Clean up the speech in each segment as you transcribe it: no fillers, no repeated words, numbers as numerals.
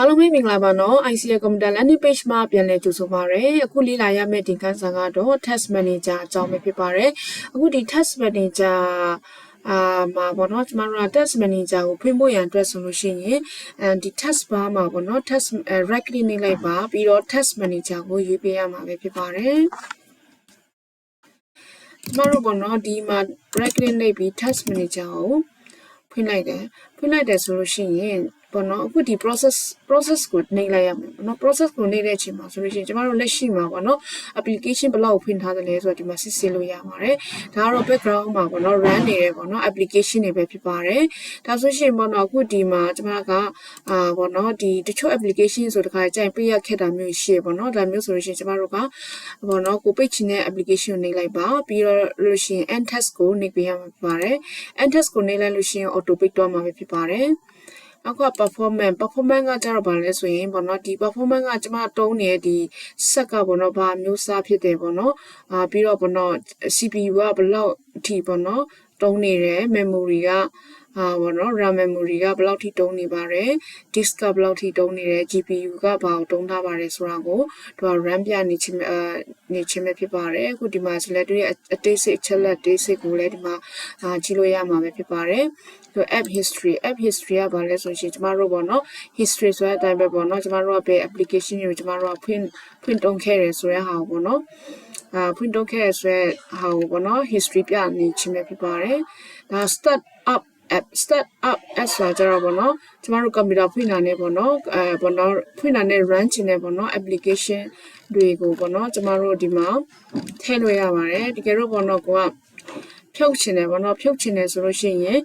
အားလုံးပဲမင်္ဂလာပါနော် ICA Computer Landing Page မှာပြန်လည်ကြိုဆိုပါရစေအခုလေ့လာရမယ့်ဒီခန်းစာကတော့ Test Manager အကြောင်းပဲဖြစ်ပါတယ်အခုဒီ Test Manager မှာပေါ့နော်ကျမတို့က Test Manager ကိုဖွင့်ဖို့ရန်အတွက်ဆိုလို့ရှိရင်ဒီ Test Bar မှာပေါ့နော် Test Right click နှိပ်လိုက်ပါပြီးတော့ Test Manager ကိုရွေးပေးရမှာပဲဖြစ်ပါတယ်ကျမတို့ပေါ့နော်ဒီမှာ Right click နှိပ်ပြီး Test Manager ကိုဖွင့်လိုက်တယ်ဆိုလို့ရှိရင်ပေါ့နော်အခုဒီ process ကိုနှိပ်လိုက်ရမယ်ပေါ့နော် process ကိုနှိပ်တဲ့အချိန်မှာဆိုလို့ရှိရင်ကျမတို့လက်ရှိမှာပေါ့နော် application ဘယ်လောက်ဖွင့်ထားသလဲဆိုတော့ဒီမှာစစ်ဆေးလို့ရပါတယ်ဒါကတော့ background မှာပေါ့နော် run နေတယ်ပေါ့နော် application တွေပဲဖြစ်ပါတယ်ဒါဆိုရှင်ပေါ့နော်အခုဒီမှာကျမကပေါ့နော်ဒီတချို့ application ဆိုတခါကြိုင်ပေးရခဲ့တာမျိုးရှိပေါ့နော်ဒါမျိုးဆိုလို့ရှိရင်ကျမတို့ကပေါ့နော်ကိုပိတ်ချင်တဲ့ application ကိုနှိပ်လိုက်ပါပြီးတော့လို့ရှိရင် end test ကိုနှိပ်ပေးရမှာဖြစ်ပါတယ် end test ကိုနှိပ်လိုက်လို့ရှိရင် auto ပိတ်သွားမှာပဲဖြစ်ပါတယ်အခု performance ကကြတော့ဗာလဲဆိုရင်ပေါ့နော်ဒီ performance ကကျွန်မတုံးနေတဲ့ဒီဆက်ကပေါ့နော်ဗာမျိုးစားဖြစ်တယ်ပေါ့နော်ပြီးတော့ပေါ့နော် CPU ကဘယ်လောက်အထိပေါ့နော်တုံးနေတယ် memory ကပေါ့နော် RAM memory ကဘယ်လောက်ထိတုံးနေပါတယ် disk ကဘယ်လောက်ထိတုံးနေတယ် GPU ကဘာကိုတုံးထားပါတယ်ဆိုတာကိုသူက RAM ပြနေချင်းပဲဖြစ်ပါတယ်အခုဒီမှာ select ရဲ့အသေးစိတ်အချက်လက်အသေးစိတ်ကိုလည်းဒီမှာကြည့်လို့ရမှာပဲဖြစ်ပါတယ်app history ကဘာလဲဆိုရင်ကျမတို့ပေါ့နော် history ဆိုတဲ့အတိုင်းပဲပေါ့နော်ကျမတို့ကဘယ် application တွေကိုကျမတို့ကဖွင့်တုံးခဲ့တယ်ဆိုတဲ့ဟာကိုပေါ့နော်ဖွင့်တုံးခဲ့ရဆိုတဲ့ဟာကိုပေါ့နော် history ပြနေခြင်းပဲဖြစ်ပါတယ်ဒါ start up app ဆိုတာကြတော့ပေါ့နော်ကျမတို့ computer ဖွင့်တာနဲ့ပေါ့နော်ပေါ့နော်ဖွင့်တာနဲ့ run ချင်တဲ့ပေါ့နော် application တွေကိုပေါ့နော်ကျမတို့ဒီမှာထည့်လို့ရပါတယ်တကယ်တော့ပေါ့နော်ကိုကဖြုတ်ချင်တယ်ပေါ့နော်ဖြုတ်ချင်တယ်ဆိုလို့ရှိရင်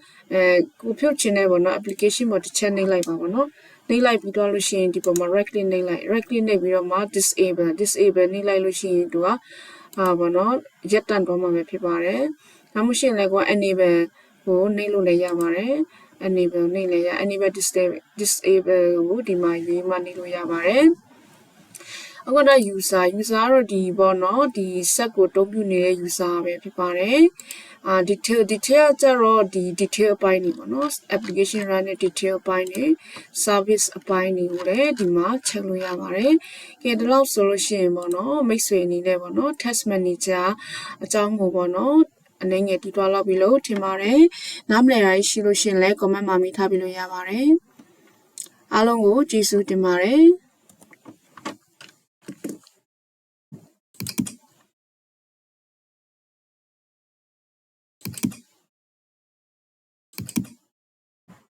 ကိုဖြုတ်ချင်တဲ့ပေါ့နော် application ပေါ်တစ်ချက်နှိပ်လိုက်ပါပေါ့နော်နှိပ်လိုက်ပြီးတော့လို့ရှိရင်ဒီပေါ်မှာ right click နှိပ်ပြီးတော့မှ disable နှိပ်လိုက်လို့ရှိရင်သူကပေါ့နော်ရပ်တန့်သွားမှာပဲဖြစ်ပါတယ်ဒါမှမဟုတ်လည်းကိုက enable ကိုနှိပ်လို့လည်းရပါတယ် enable နှိပ်လည်းရ enable disable ကိုဒီမှာရွေးမှနှိပ်လို့ရပါတယ်အခုတော့ user ကတော့ဒီပေါ့နော်ဒီ set ကိုတုံးပြနေတဲ့ user ပဲဖြစ်ပါတယ်detail ကျတော့ဒီ detail အပိုင်းနေပေါ့နော် application run တဲ့ detail အပိုင်းနေ service အပိုင်းတွေကိုလည်းဒီမှာ check လို့ရပါတယ်ကဲဒီလောက်ဆိုလို့ရှိရင်ပေါ့နော်မိတ်ဆွေအနေနဲ့ပေါ့နော် test manager အကြောင်းကိုပေါ့နော်အနေငယ်တီးတွားလောက်ပြီလို့ထင်ပါတယ်နားမလည်တာရှိလို့ရှိရင်လည်း comment မှာမိထားပြီးလို့ရပါတယ်အားလုံးကိုကျေးဇူးတင်ပါတယ်